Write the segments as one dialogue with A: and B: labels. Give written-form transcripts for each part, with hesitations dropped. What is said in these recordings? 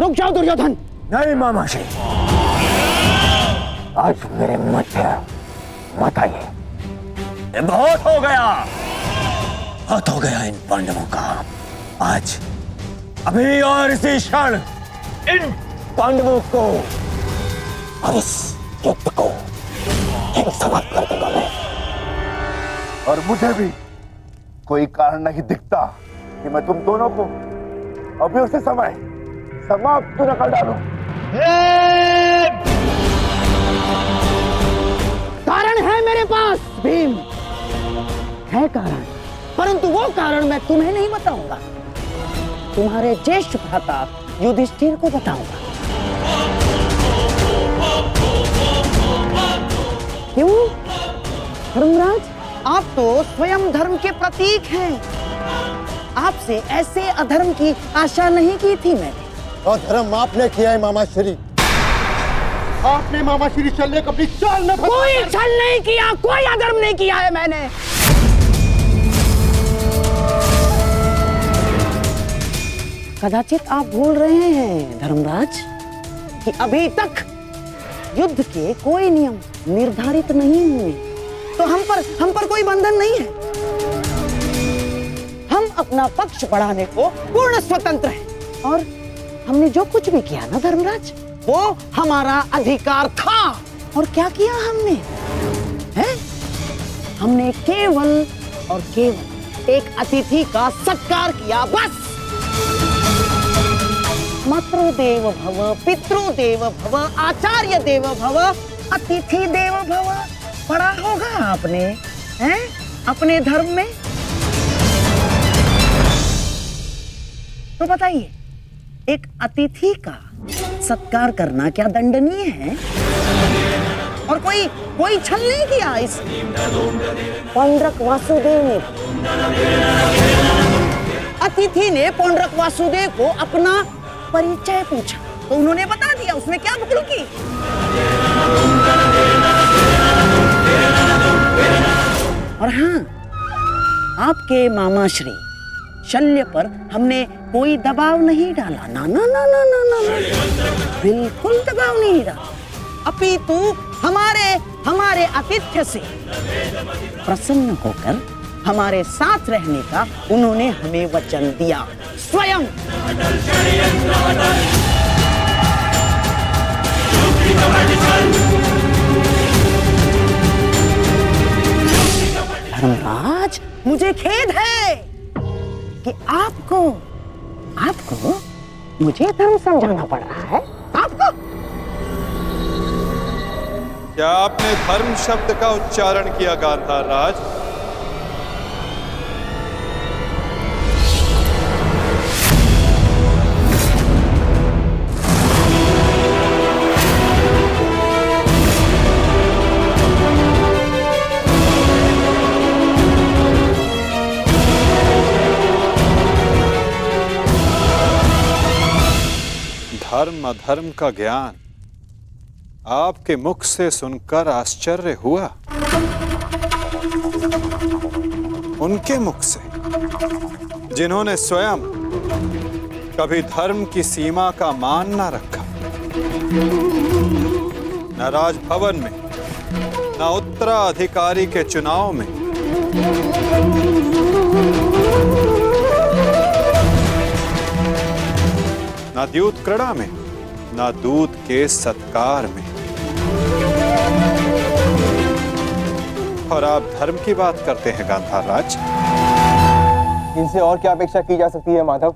A: रुक जाओ दुर्योधन।
B: नहीं मामाश्री, आज मेरे मत आइए। ये बहुत हो गया इन पांडवों का। आज अभी और इसी क्षण इन पांडवों को और इस युद्ध को समाप्त कर दूंगा मैं।
C: और मुझे भी कोई कारण नहीं दिखता कि मैं तुम दोनों को अभी उसी समय समाप्त न कर डालूं।
A: कारण है मेरे पास भीम, है कारण, परंतु वो कारण मैं तुम्हें नहीं बताऊंगा, तुम्हारे ज्येष्ठ भ्राता युधिष्ठिर को बताऊंगा। क्यों धर्मराज, आप तो स्वयं धर्म के प्रतीक हैं। आपसे ऐसे अधर्म की आशा नहीं की थी मैंने।
D: और धर्म आपने किया है मामाश्री। आपने मामाश्री शल्य को अपनी चाल में
A: कोई छल नहीं किया, कोई अधर्म नहीं किया है मैंने। कदाचित आप भूल रहे हैं धर्मराज कि अभी तक युद्ध के कोई नियम निर्धारित नहीं हुए, तो हम पर कोई बंधन नहीं है। हम अपना पक्ष बढ़ाने को पूर्ण स्वतंत्र हैं और हमने जो कुछ भी किया ना धर्मराज, वो हमारा अधिकार था। और क्या किया हमने? हैं? हमने केवल और केवल एक अतिथि का सत्कार किया, बस। मातृदेव भव, पितृदेव भव, आचार्य देव भव, अतिथि देव भव। पढ़ा होगा आपने, हैं? अपने धर्म में। तो बताइए, एक अतिथि का सत्कार करना क्या दंडनीय है? और कोई छल नहीं किया इस पौंड्रक वासुदेव ने। अतिथि ने पौंड्रक वासुदेव को अपना परिचय पूछा तो उन्होंने बता दिया, उसमें क्या भूल की। और हाँ, आपके मामाश्री शल्य पर हमने कोई दबाव नहीं डाला, ना ना ना ना ना ना, बिल्कुल दबाव नहीं डाला। अपितु हमारे आतिथ्य से प्रसन्न होकर हमारे साथ रहने का उन्होंने हमें वचन दिया स्वयं। धर्मराज, मुझे खेद है कि आपको मुझे धर्म समझाना पड़ रहा है। आपको
E: क्या आपने धर्म शब्द का उच्चारण किया गांधार राज? धर्म अधर्म का ज्ञान आपके मुख से सुनकर आश्चर्य हुआ, उनके मुख से जिन्होंने स्वयं कभी धर्म की सीमा का मान न रखा, न राजभवन में, न उत्तराधिकारी के चुनाव में, न द्यूत क्रीड़ा में, न दूत के सत्कार में। और आप धर्म की बात करते हैं गांधार राज।
D: इनसे और क्या अपेक्षा की जा सकती है माधव?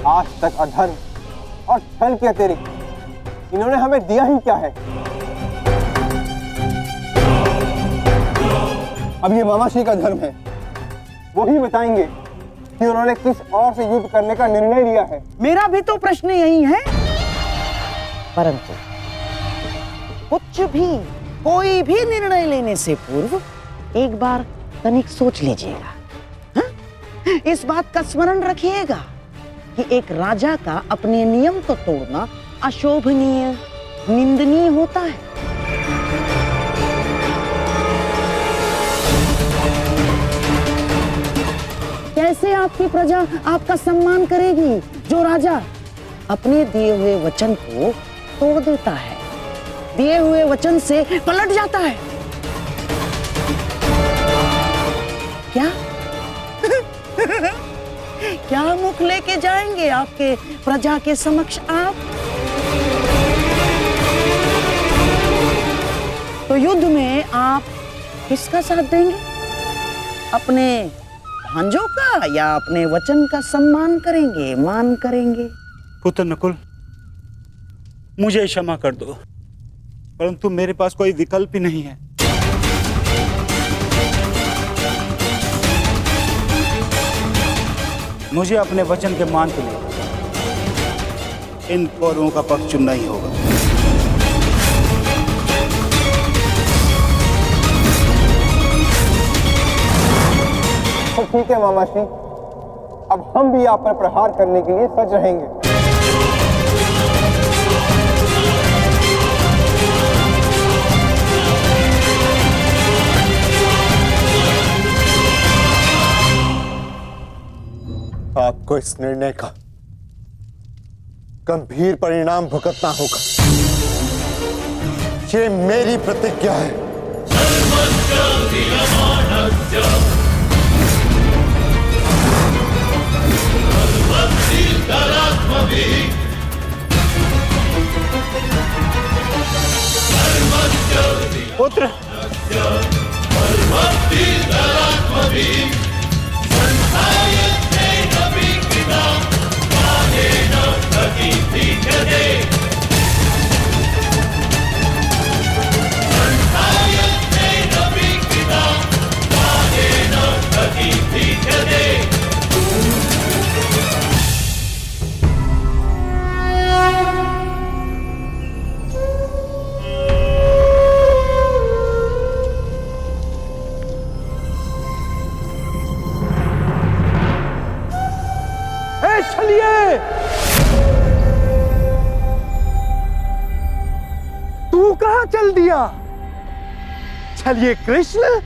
D: आज तक अधर्म और छल के अतिरिक्त इन्होंने हमें दिया ही क्या है? अब ये मामाश्री का धर्म है, वो ही बताएंगे कि उन्होंने किस और से युद्ध करने का निर्णय लिया है।
A: मेरा भी तो प्रश्न यही है, परंतु कुछ भी कोई भी निर्णय लेने से पूर्व एक बार तनिक सोच लीजिएगा। हाँ? इस बात का स्मरण रखिएगा कि एक राजा का अपने नियम को तोड़ना अशोभनीय, निंदनीय होता है। कैसे आपकी प्रजा आपका सम्मान करेगी जो राजा अपने दिए हुए वचन को तोड़ देता है, दिए हुए वचन से पलट जाता है। क्या क्या मुख लेके जाएंगे आपके प्रजा के समक्ष आप? तो युद्ध में आप किसका साथ देंगे? अपने भांजों का या अपने वचन का सम्मान करेंगे, मान करेंगे?
F: पुत्र नकुल, मुझे क्षमा कर दो, परंतु मेरे पास कोई विकल्प ही नहीं है। मुझे अपने वचन के मान के लिए इन कौरवों का पक्ष चुनना ही होगा।
D: तो ठीक है मामाश्री, अब हम भी आप पर प्रहार करने के लिए सज रहेंगे।
B: आपको इस निर्णय का गंभीर परिणाम भुगतना होगा। ये मेरी प्रतिज्ञा है।
F: पुत्र
D: चलिए, तू कहां चल दिया? चलिए कृष्ण।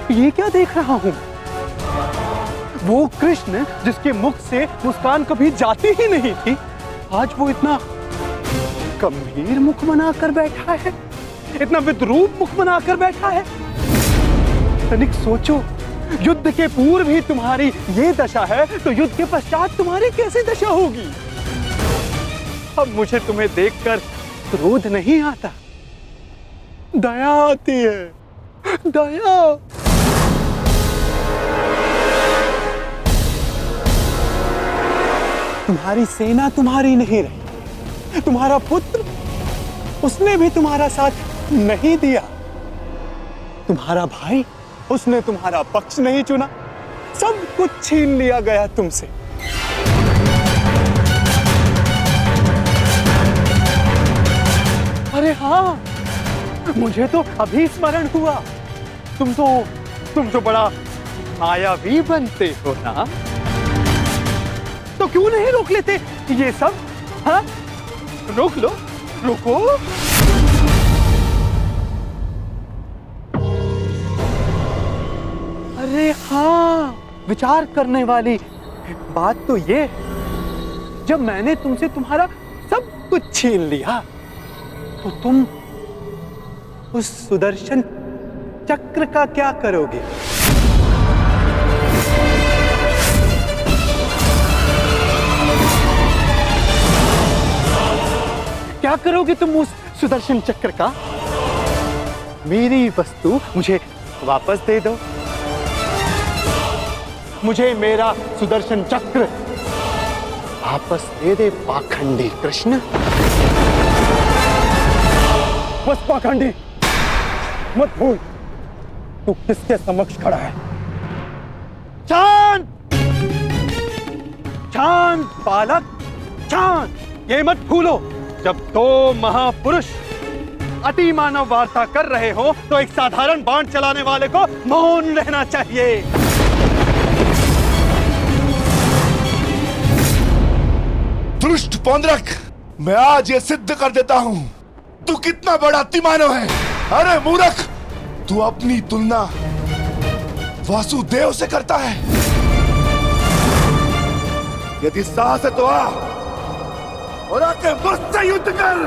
D: ये क्या देख रहा हूं? वो कृष्ण जिसके मुख से मुस्कान कभी जाती ही नहीं थी, आज वो इतना गंभीर मुख बनाकर बैठा है, इतना विद्रूप मुख बनाकर बैठा है। तनिक सोचो, युद्ध के पूर्व ही तुम्हारी ये दशा है, तो युद्ध के पश्चात तुम्हारी कैसी दशा होगी? अब मुझे तुम्हें देखकर क्रोध नहीं आता, दया आती है, दया। तुम्हारी सेना तुम्हारी नहीं रही, तुम्हारा पुत्र, उसने भी तुम्हारा साथ नहीं दिया, तुम्हारा भाई, उसने तुम्हारा पक्ष नहीं चुना, सब कुछ छीन लिया गया तुमसे। अरे हाँ, मुझे तो अभी स्मरण हुआ, तुम तो बड़ा मायावी बनते हो ना, तो क्यों नहीं रोक लेते ये सब? हाँ, रोक लो, रुको। अरे हाँ, विचार करने वाली बात तो ये, जब मैंने तुमसे तुम्हारा सब कुछ छीन लिया, तो तुम उस सुदर्शन चक्र का क्या करोगे? क्या करोगे तुम उस सुदर्शन चक्र का? मेरी वस्तु मुझे वापस दे दो, मुझे मेरा सुदर्शन चक्र वापस दे दे पाखंडी कृष्ण। बस पाखंडी, मत भूल तू किसके समक्ष खड़ा है। चांद, चांद बालक, चांद, ये मत भूलो, जब दो महापुरुष अति मानव वार्ता कर रहे हो तो एक साधारण बाण चलाने वाले को मौन रहना चाहिए।
C: दुष्ट पौंद्रक, मैं आज ये सिद्ध कर देता हूं तू कितना बड़ा अतिमानव है। अरे मूर्ख, तू अपनी तुलना वासुदेव से करता है। यदि साहस है तो आ और आके मुझसे युद्ध कर।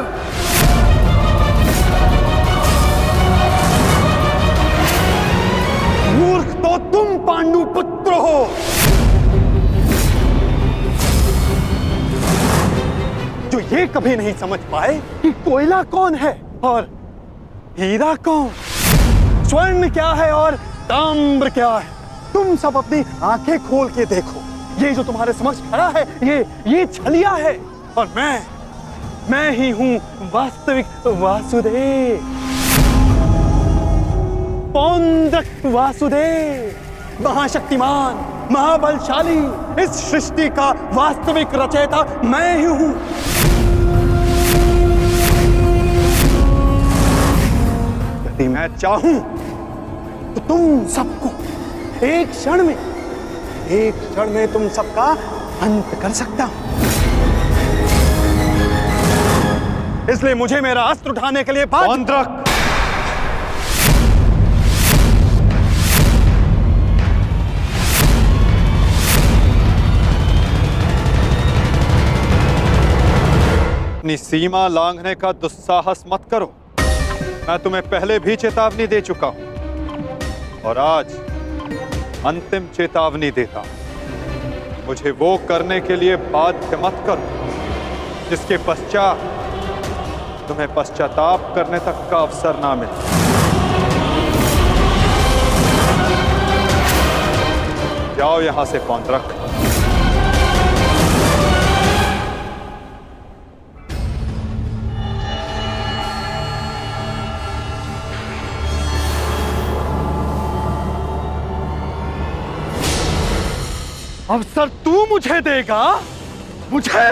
D: मूर्ख तो तुम पांडु पुत्र हो। जो ये कभी नहीं समझ पाए कि कोयला कौन है और हीरा कौन, स्वर्ण क्या है और ताम्र क्या है। तुम सब अपनी आंखें खोल के देखो, ये जो तुम्हारे समक्ष खड़ा है ये छलिया है और मैं ही हूं वास्तविक वासुदेव, पौंद्रक वासुदेव, महाशक्तिमान, महाबलशाली। इस सृष्टि का वास्तविक रचयिता मैं ही हूं। यदि मैं चाहूं तो तुम सबको एक क्षण में तुम सबका अंत कर सकता हूं। इसलिए मुझे मेरा अस्त्र उठाने के लिए पौंद्रक,
E: अपनी सीमा लांघने का दुस्साहस मत करो। मैं तुम्हें पहले भी चेतावनी दे चुका हूं और आज अंतिम चेतावनी देता हूं। मुझे वो करने के लिए बाध्य मत करो जिसके पश्चात तुम्हें पश्चाताप करने तक का अवसर ना मिले। जाओ यहां से पौंद्रक।
D: अवसर तू मुझे देगा, मुझे,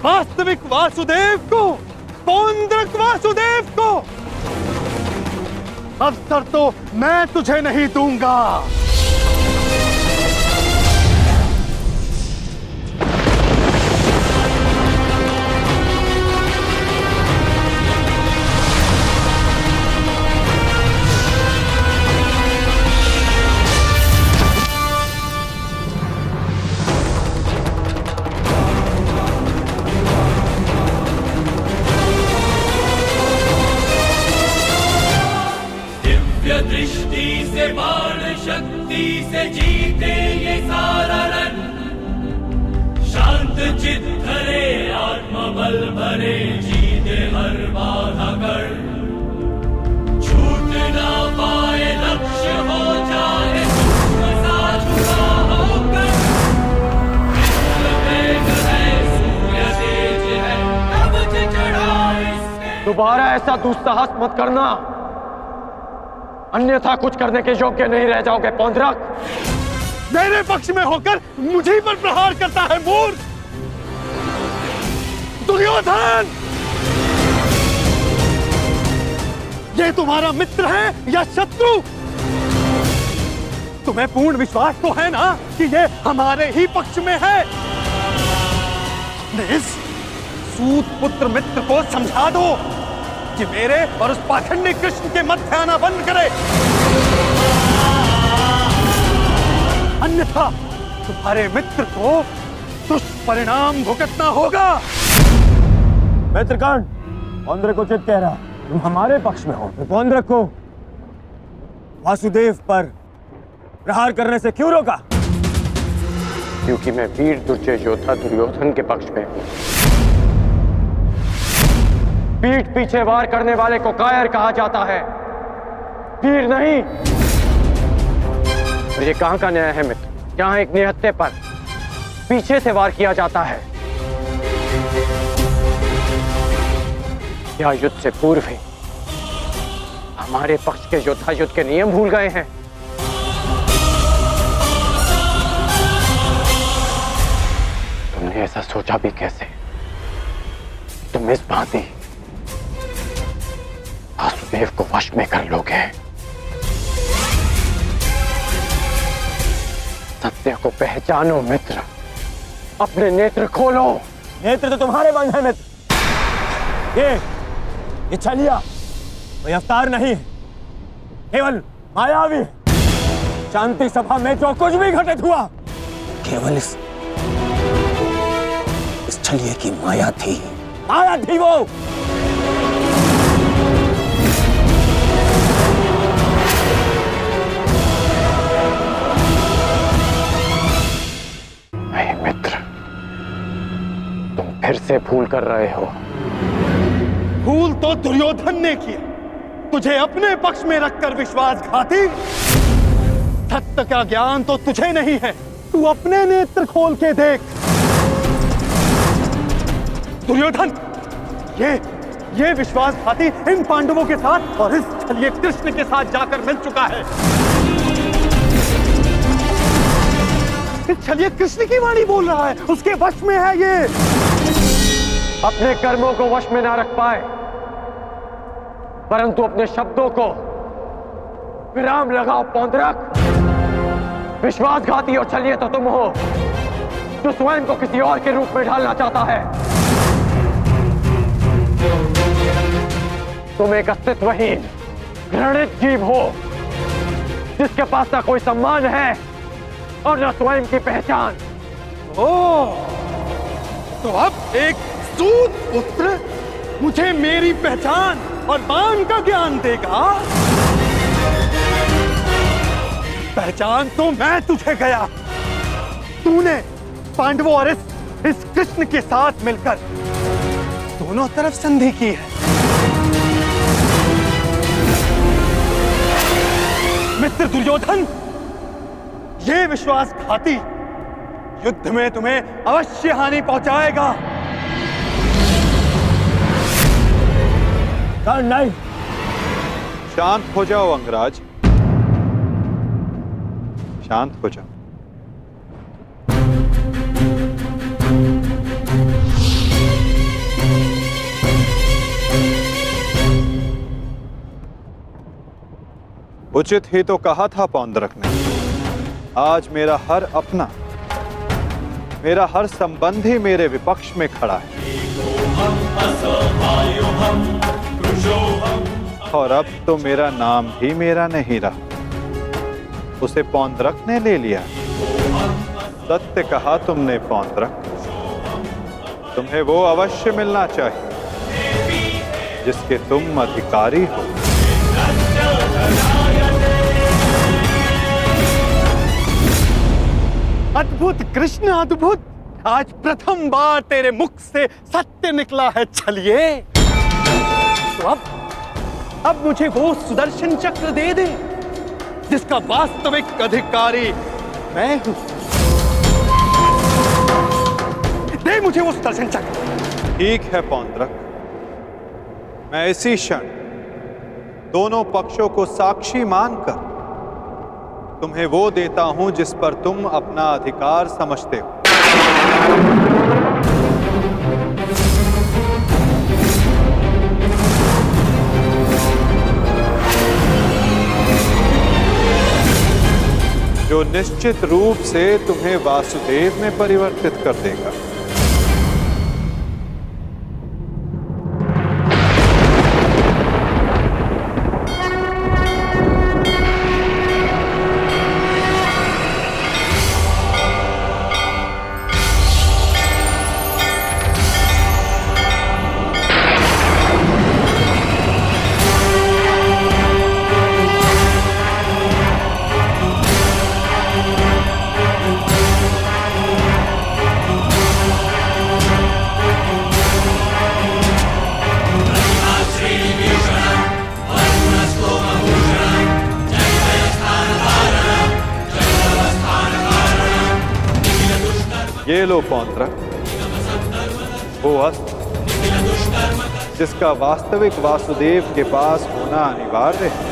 D: वास्तविक वासुदेव को, पौंद्रक वासुदेव को। अवसर तो मैं तुझे नहीं दूंगा।
G: दृष्टि से बाण शक्ति से जीते ये सारा रण, शांत चित धरे आत्मबल भरे जीते हर बाधा कर, छूट ना पाए लक्ष्य हो जाए सा झुका होकर, वेग है सूर्य तेज है तब चढ़ा इसके।
B: दोबारा ऐसा दुस्साहस मत करना, अन्यथा कुछ करने के योग्य नहीं रह जाओगे पौंद्रक।
D: मेरे पक्ष में होकर मुझे पर प्रहार करता है मूर्ख दुर्योधन। ये तुम्हारा मित्र है या शत्रु? तुम्हें पूर्ण विश्वास तो है ना कि ये हमारे ही पक्ष में है? इस सूत पुत्र मित्र को समझा दो कि मेरे और उस पाखंडी कृष्ण के मध्य आना बंद करे, अन्यथा तुम्हारे मित्र को दुष्परिणाम भुगतना होगा।
B: मित्रगण, पौंद्रक को उचित कह रहा, तुम हमारे पक्ष में हो। पौंद्रक को वासुदेव पर प्रहार करने से क्यों रोका? क्योंकि मैं वीर दुर्जय योद्धा दुर्योधन के पक्ष में हूं। पीठ पीछे वार करने वाले को कायर कहा जाता है, वीर नहीं। और ये कहां का न्याय है मित्र? जहां एक निहत्थे पर पीछे से वार किया जाता है, क्या युद्ध से पूर्व ही हमारे पक्ष के योद्धा युद्ध के नियम भूल गए हैं? तुमने ऐसा सोचा भी कैसे? तुम इस भांति सत्यदेव को वश में कर लोगे। सत्य को पहचानो मित्र, अपने नेत्र खोलो। नेत्र तो तुम्हारे बंद है मित्र। ये छलिया कोई अवतार नहीं, केवल मायावी। शांति सभा में जो कुछ भी घटित हुआ केवल इस छलिए की माया थी। माया थी वो। नहीं मित्र, तुम फिर से भूल कर रहे हो।
D: भूल तो दुर्योधन ने किया, तुझे अपने पक्ष में रखकर विश्वासघाती। सत्य का ज्ञान तो तुझे नहीं है, तू अपने नेत्र खोल के देख। दुर्योधन, ये विश्वासघाती इन पांडवों के साथ और इस छलिए कृष्ण के साथ जाकर मिल चुका है। इस छलिए कृष्ण की वाणी बोल रहा है, उसके वश में है ये।
B: अपने कर्मों को वश में ना रख पाए, परंतु अपने शब्दों को विराम लगाओ पौंद्रक। विश्वासघाती और छलिए तो तुम हो, जो स्वयं को किसी और के रूप में ढालना चाहता है। तुम एक अस्तित्वहीन घृणित जीव हो, जिसके पास ना कोई सम्मान है और न स्वयं की पहचान।
D: तो अब एक सूत पुत्र मुझे मेरी पहचान और मान का ज्ञान देगा। पहचान तो मैं तुझे गया। तूने पांडवों और इस कृष्ण के साथ मिलकर दोनों तरफ संधि की है। मित्र दुर्योधन, ये विश्वासघाती युद्ध में तुम्हें अवश्य हानि पहुंचाएगा।
B: नहीं।
E: शांत हो जाओ अंगराज, शांत हो जाओ। उचित ही तो कहा था पौंद्रक ने। आज मेरा हर अपना, मेरा हर संबंधी मेरे विपक्ष में खड़ा है, और अब तो मेरा नाम भी मेरा नहीं रहा, उसे पौंद्रक ने ले लिया। सत्य कहा तुमने पौंद्रक, तुम्हें वो अवश्य मिलना चाहिए जिसके तुम अधिकारी हो।
D: अद्भुत कृष्ण, अद्भुत। आज प्रथम बार तेरे मुख से सत्य निकला है छलिए। तो अब मुझे वो सुदर्शन चक्र दे दे जिसका वास्तविक अधिकारी मैं हूं। दे मुझे वो सुदर्शन चक्र।
E: ठीक है पौंद्रक, मैं इसी क्षण दोनों पक्षों को साक्षी मानकर तुम्हें वो देता हूं जिस पर तुम अपना अधिकार समझते हो। जो निश्चित रूप से तुम्हें वासुदेव में परिवर्तित कर देगा। ये लो पौंद्रक, वो अस्त्र जिसका वास्तविक वासुदेव के पास होना अनिवार्य है।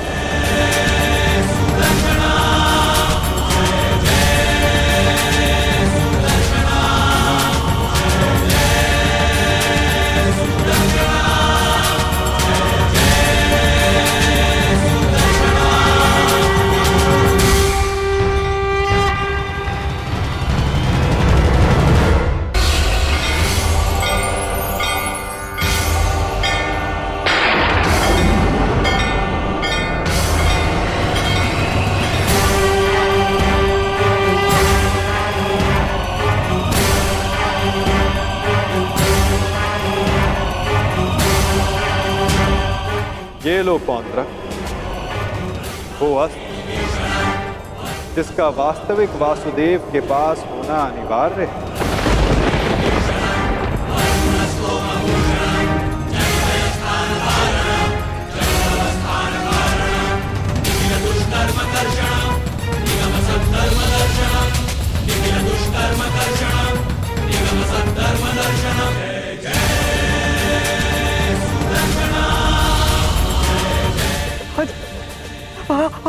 E: ये लो पौंड्रक, वो अस्त्र जिसका वास्तविक वासुदेव के पास होना अनिवार्य है।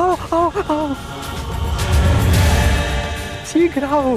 D: आओ। शीघ्र आओ।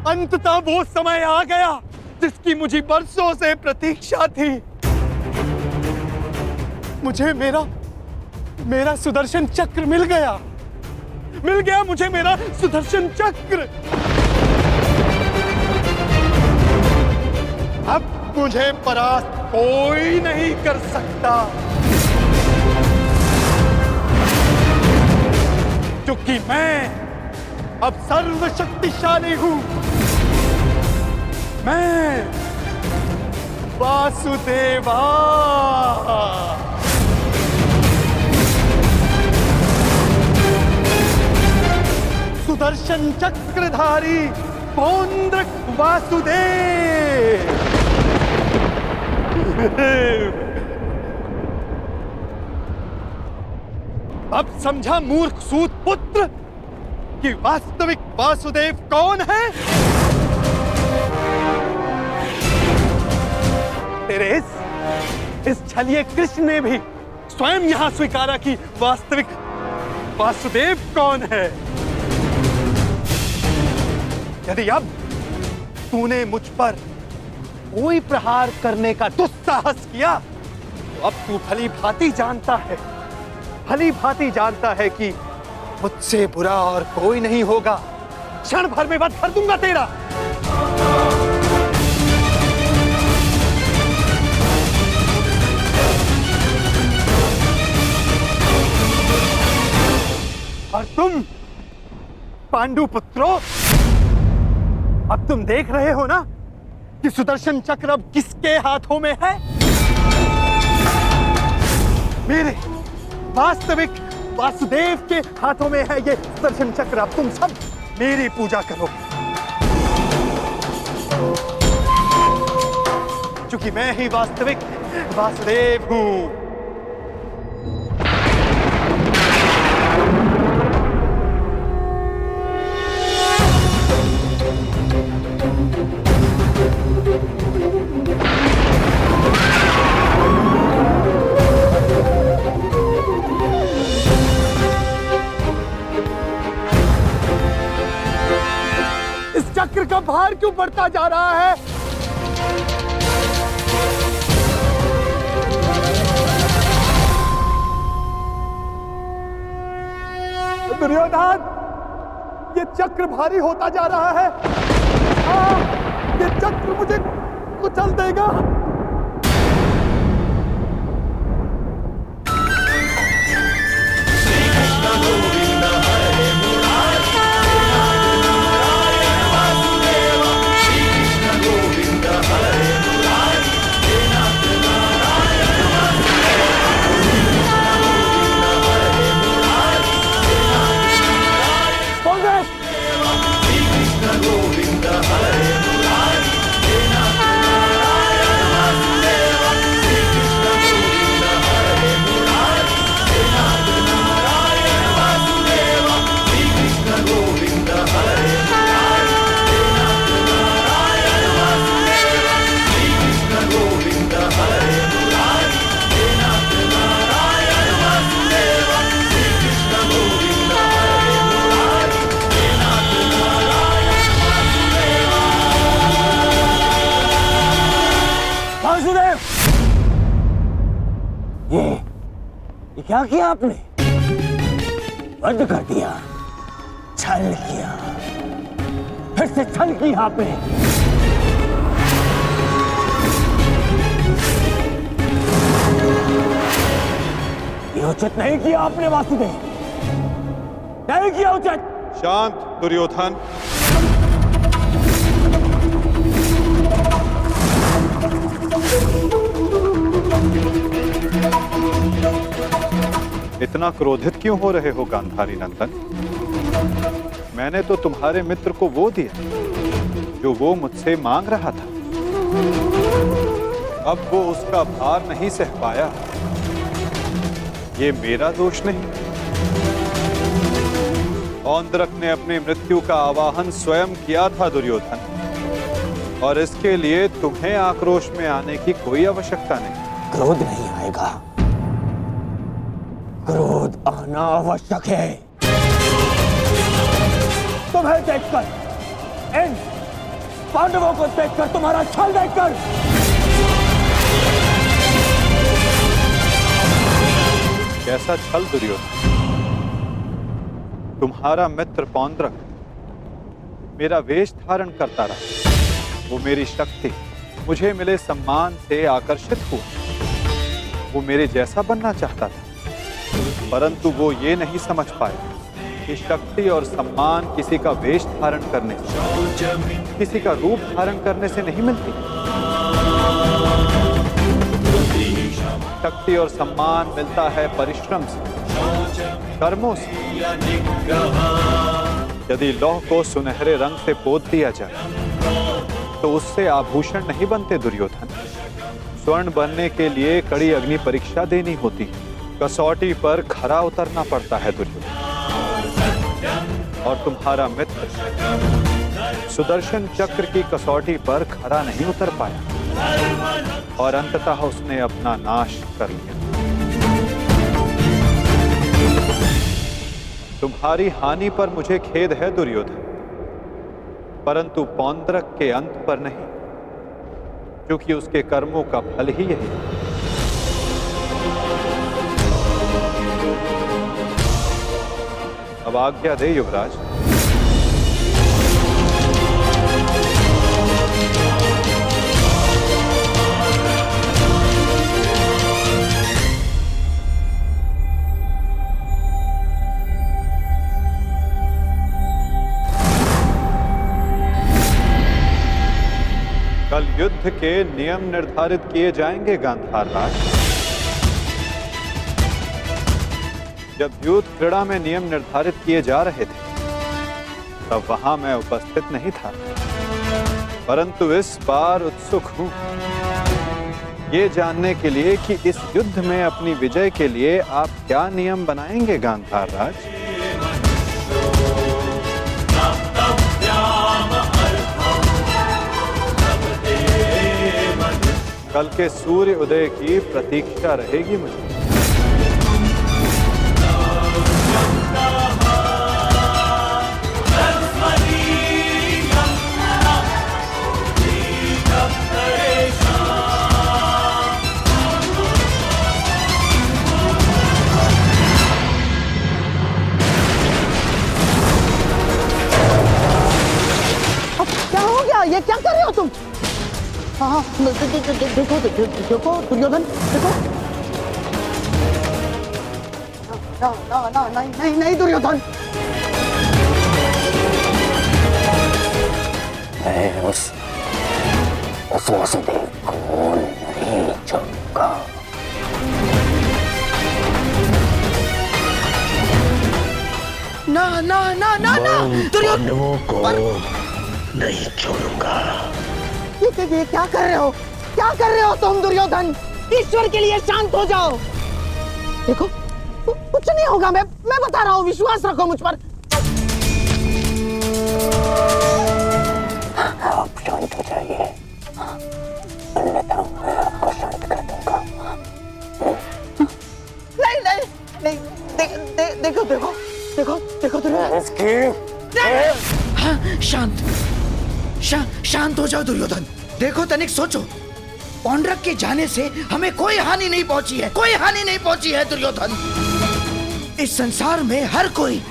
D: अंततः वो समय आ गया जिसकी मुझे बरसों से प्रतीक्षा थी। मुझे मेरा सुदर्शन चक्र मिल गया मुझे मेरा सुदर्शन चक्र। अब मुझे परास्त कोई नहीं कर सकता, क्योंकि मैं अब सर्वशक्तिशाली हूं। मैं वासुदेवा। सुदर्शन चक्रधारी पौंड्रक वासुदेव। अब समझा मूर्ख सूत पुत्र कि वास्तविक वासुदेव कौन है? तेरे इस छलिए कृष्ण ने भी स्वयं यहां स्वीकारा कि वास्तविक वासुदेव कौन है। यदि अब तूने मुझ पर कोई प्रहार करने का दुस्साहस किया तो अब तू भली भांति जानता है कि मुझसे बुरा और कोई नहीं होगा। क्षण भर में वध कर दूंगा तेरा। और तुम पांडु पुत्रों, अब तुम देख रहे हो ना कि सुदर्शन चक्र अब किसके हाथों में है? मेरे वास्तविक वासुदेव के हाथों में है ये सुदर्शन चक्र। अब तुम सब मेरी पूजा करो, क्योंकि मैं ही वास्तविक वासुदेव हूं। चक्र का भार क्यों बढ़ता जा रहा है? दुर्योधन, ये चक्र भारी होता जा रहा है। ये चक्र मुझे कुचल देगा।
B: ये क्या किया आपने? बंद कर दिया, छल किया, फिर से छल किया आपने। ये उचित नहीं किया आपने वासुदेव, नहीं किया उचित।
E: शांत दुर्योधन। इतना क्रोधित क्यों हो रहे हो गांधारी नंदन? मैंने तो तुम्हारे मित्र को वो दिया जो वो मुझसे मांग रहा था। अब वो उसका भार नहीं सह पाया, ये मेरा दोष नहीं। औंद्रक ने अपनी मृत्यु का आवाहन स्वयं किया था दुर्योधन, और इसके लिए तुम्हें आक्रोश में आने की कोई आवश्यकता नहीं।
B: क्रोध नहीं आएगा, क्रोध आना आवश्यक है। तुम्हें देखकर, इन पांडवों को देखकर, तुम्हारा छल देखकर
E: कैसा छल दुर्योधन? तुम्हारा मित्र पौंद्रक मेरा वेश धारण करता रहा, वो मेरी शक्ति, मुझे मिले सम्मान से आकर्षित हुआ। वो मेरे जैसा बनना चाहता था, परंतु वो ये नहीं समझ पाया कि शक्ति और सम्मान किसी का वेश धारण करने से, किसी का रूप धारण करने से नहीं मिलती। शक्ति और सम्मान मिलता है परिश्रम से, कर्मों से। यदि लौह को सुनहरे रंग से पोत दिया जाए तो उससे आभूषण नहीं बनते दुर्योधन। स्वर्ण बनने के लिए कड़ी अग्नि परीक्षा देनी होती है, कसौटी पर खरा उतरना पड़ता है दुर्योधन। और तुम्हारा मित्र सुदर्शन चक्र की कसौटी पर खरा नहीं उतर पाया और अंततः उसने अपना नाश कर लिया। तुम्हारी हानि पर मुझे खेद है दुर्योधन, परंतु पौंद्रक के अंत पर नहीं, क्योंकि उसके कर्मों का फल ही यही है। अब आज्ञा दे युवराज। कल युद्ध के नियम निर्धारित किए जाएंगे गांधार राज। जब युद्ध क्रीड़ा में नियम निर्धारित किए जा रहे थे तब वहां मैं उपस्थित नहीं था, परंतु इस बार उत्सुक हूं ये जानने के लिए कि इस युद्ध में अपनी विजय के लिए आप क्या नियम बनाएंगे गांधार राज। कल के सूर्य उदय की प्रतीक्षा रहेगी मुझे।
A: क्या हो गया? ये क्या कर रहे हो तुम? हाँ, देखो देखो दुर्योधन, देखो। नहीं दुर्योधन।
B: मैं उस वासुदेव को नहीं छोड़ूंगा।
A: ना दुर्योधन
B: को नहीं छोड़ूंगा।
A: ये क्या कर रहे हो? क्या कर रहे हो तुम दुर्योधन? ईश्वर के लिए शांत हो जाओ। देखो कुछ नहीं होगा, मैं बता रहा हूँ, विश्वास रखो मुझ पर।
B: आप शांत हो जाइए, अन्यथा मैं आपको शांत कर दूंगा।
A: नहीं देखो दुर्योधन।
H: हाँ, शांत हो जाओ दुर्योधन। देखो तनिक सोचो, पौंड्रक के जाने से हमें कोई हानि नहीं पहुंची है, कोई हानि नहीं पहुंची है दुर्योधन। इस संसार में हर कोई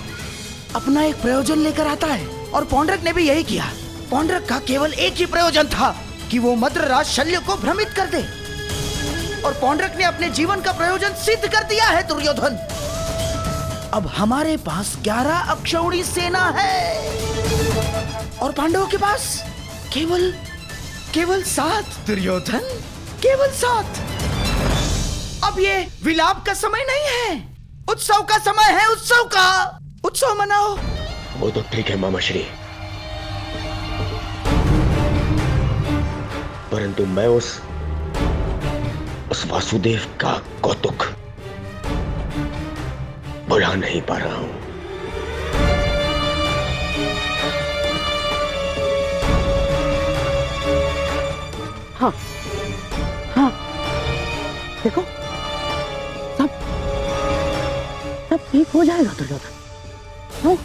H: अपना एक प्रयोजन लेकर आता है और पौंड्रक ने भी यही किया। पौंड्रक का केवल एक ही प्रयोजन था कि वो मद्रराज शल्य को भ्रमित कर दे, और पौंड्रक ने अपने जीवन का प्रयोजन सिद्ध कर दिया है दुर्योधन। अब हमारे पास 11 अक्षौणी सेना है और पांडवों के पास केवल 7 दुर्योधन, केवल 7। अब ये विलाप का समय नहीं है, उत्सव का समय है, उत्सव का। उत्सव मनाओ।
B: वो तो ठीक है मामाश्री, परंतु मैं उस वासुदेव का कौतुक बुला नहीं पा रहा हूं।
A: हाँ हाँ, देखो सब ठीक हो जाएगा दुर्योधन। हाँ?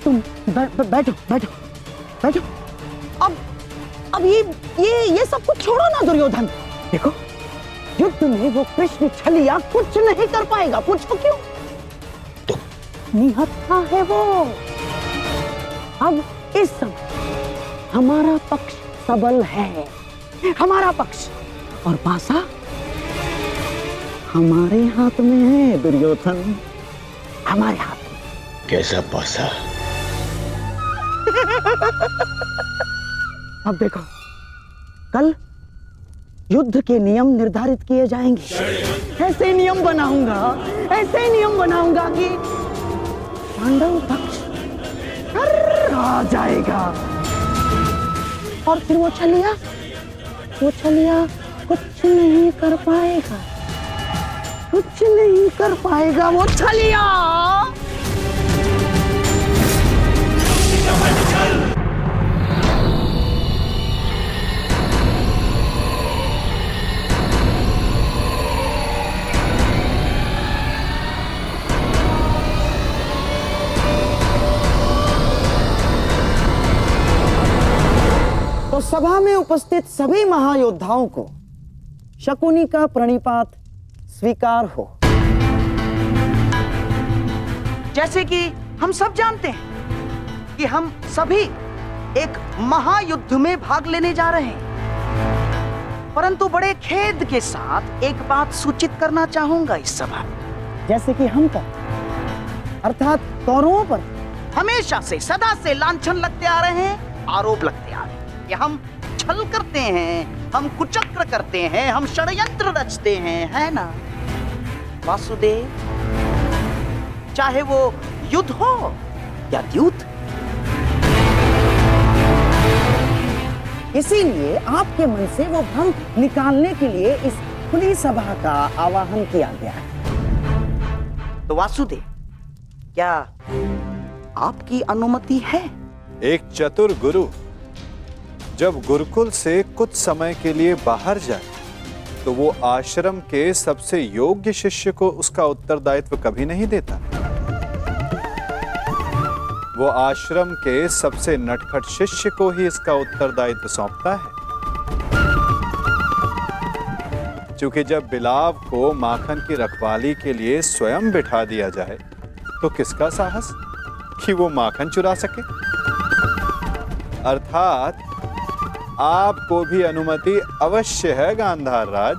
A: तुम बैठो बैठो बैठो। अब ये सब कुछ छोड़ो ना दुर्योधन। देखो युद्ध में वो कृष्ण छलिया कुछ नहीं कर पाएगा। पूछो क्यों?
B: तो
A: निहत्था है वो। अब इस समय हमारा पक्ष सबल है, हमारा पक्ष, और पासा हमारे हाथ में है दुर्योधन, हमारे हाथ में।
B: कैसा पासा?
A: अब देखो कल युद्ध के नियम निर्धारित किए जाएंगे। ऐसे नियम बनाऊंगा कि पांडव पक्ष आ जाएगा, और फिर वो छलिया कुछ नहीं कर पाएगा, वो छलिया। तो सभा में उपस्थित सभी महायोद्धाओं को शकुनी का प्रणिपात स्वीकार हो। जैसे कि हम सब जानते हैं कि हम सभी एक महायुद्ध में भाग लेने जा रहे हैं, परंतु बड़े खेद के साथ एक बात सूचित करना चाहूंगा इस सभा में। जैसे कि हम अर्थात कौरवों पर हमेशा से सदा से लांछन लगते आ रहे हैं, आरोप लगते आ रहे हैं कि हम छल करते हैं, हम कुचक्र करते हैं, हम षड्यंत्र रचते हैं, है ना वासुदेव? चाहे वो युद्ध हो या द्यूत। इसीलिए आपके मन से वो भ्रम निकालने के लिए इस खुली सभा का आवाहन किया गया है। तो वासुदेव, क्या आपकी अनुमति है?
E: एक चतुर गुरु जब गुरुकुल से कुछ समय के लिए बाहर जाए तो वो आश्रम के सबसे योग्य शिष्य को उसका उत्तरदायित्व कभी नहीं देता। वो आश्रम के सबसे नटखट शिष्य को ही इसका उत्तरदायित्व सौंपता है। क्योंकि जब बिलाव को माखन की रखवाली के लिए स्वयं बिठा दिया जाए तो किसका साहस कि वो माखन चुरा सके। अर्थात आपको भी अनुमति अवश्य है गांधार राज।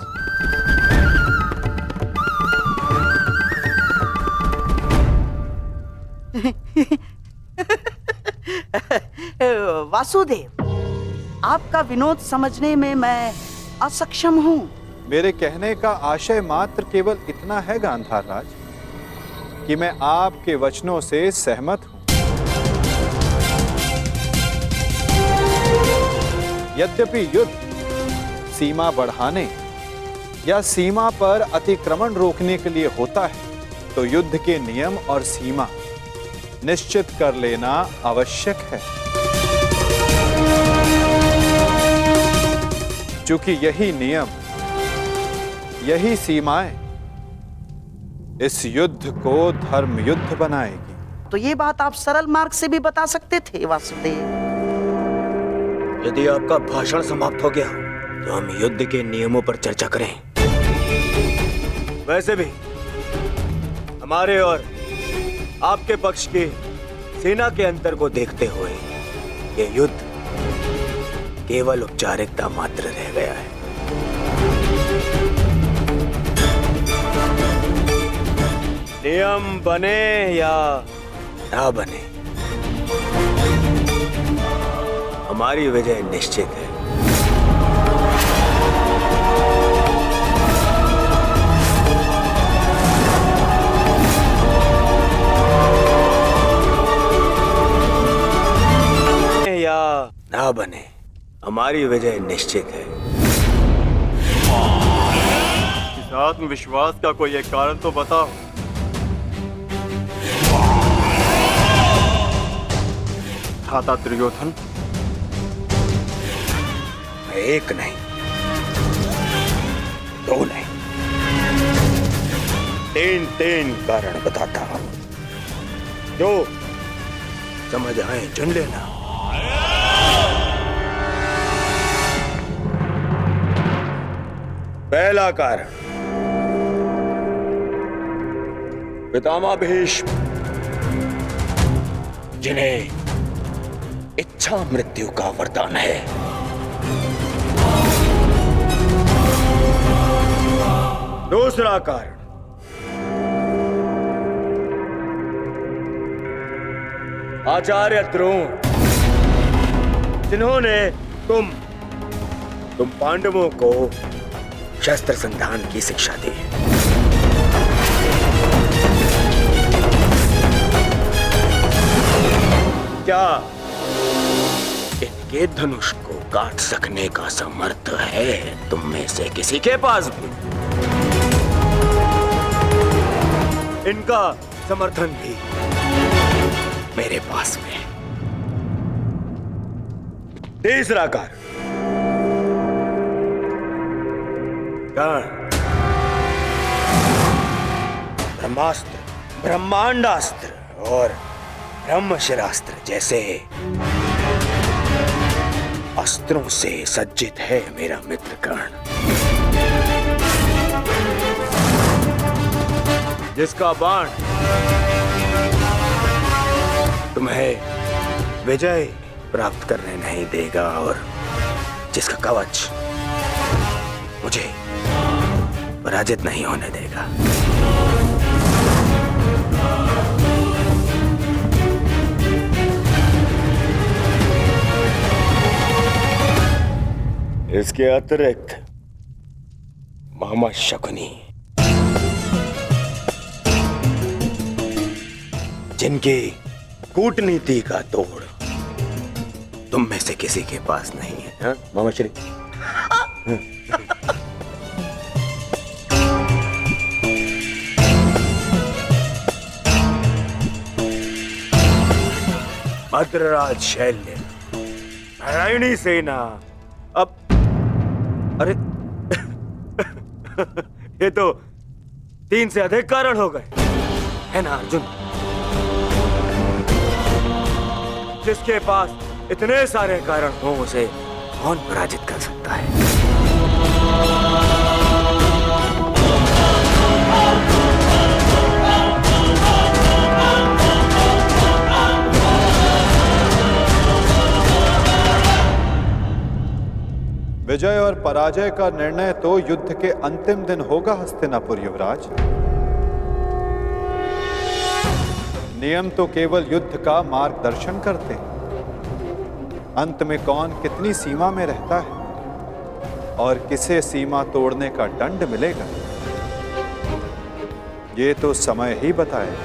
A: वासुदेव, आपका विनोद समझने में मैं असक्षम हूं।
E: मेरे कहने का आशय मात्र केवल इतना है गांधार राज कि मैं आपके वचनों से सहमत हूं। यद्यपि युद्ध सीमा बढ़ाने या सीमा पर अतिक्रमण रोकने के लिए होता है, तो युद्ध के नियम और सीमा निश्चित कर लेना आवश्यक है। क्योंकि यही नियम, यही सीमाएं इस युद्ध को धर्म युद्ध बनाएगी।
A: तो ये बात आप सरल मार्ग से भी बता सकते थे वासुदेव।
B: यदि आपका भाषण समाप्त हो गया तो हम युद्ध के नियमों पर चर्चा करें। वैसे भी हमारे और आपके पक्ष की सेना के अंतर को देखते हुए ये युद्ध केवल औपचारिकता मात्र रह गया है। नियम बने या ना बने, हमारी विजय निश्चित है। या ना बने, हमारी विजय निश्चित है।
E: इस आत्मविश्वास का कोई एक कारण तो बताओ। था दुर्योधन?
B: एक नहीं, दो नहीं, तीन कारण बताता हूं, जो समझ आए चुन लेना। पहला कारण, पितामह भीष्म जिन्हें इच्छा मृत्यु का वरदान है। दूसरा कारण, आचार्य द्रोण जिन्होंने तुम पांडवों को शस्त्र संधान की शिक्षा दी। क्या इनके धनुष को काट सकने का समर्थ है तुम में से किसी के पास भी? इनका समर्थन भी मेरे पास में। तीसरा कारण, ब्रह्मास्त्र, ब्रह्मांडास्त्र और ब्रह्मशिरास्त्र जैसे अस्त्रों से सज्जित है मेरा मित्र कर्ण, जिसका बाण तुम्हें विजय प्राप्त करने नहीं देगा और जिसका कवच मुझे पराजित नहीं होने देगा। इसके अतिरिक्त मामा शकुनी, जिनकी कूटनीति का तोड़ तुम में से किसी के पास नहीं है। हाँ मामा श्री? मद्रराज शैल्य, नारायणी सेना, अब अरे ये तो 3 से अधिक कारण हो गए, है ना अर्जुन? जिसके पास इतने सारे कारण हो उसे कौन पराजित कर सकता है?
E: विजय और पराजय का निर्णय तो युद्ध के अंतिम दिन होगा हस्तिनापुर युवराज। नियम तो केवल युद्ध का मार्गदर्शन करते हैं। अंत में कौन कितनी सीमा में रहता है और किसे सीमा तोड़ने का दंड मिलेगा, ये तो समय ही बताएगा।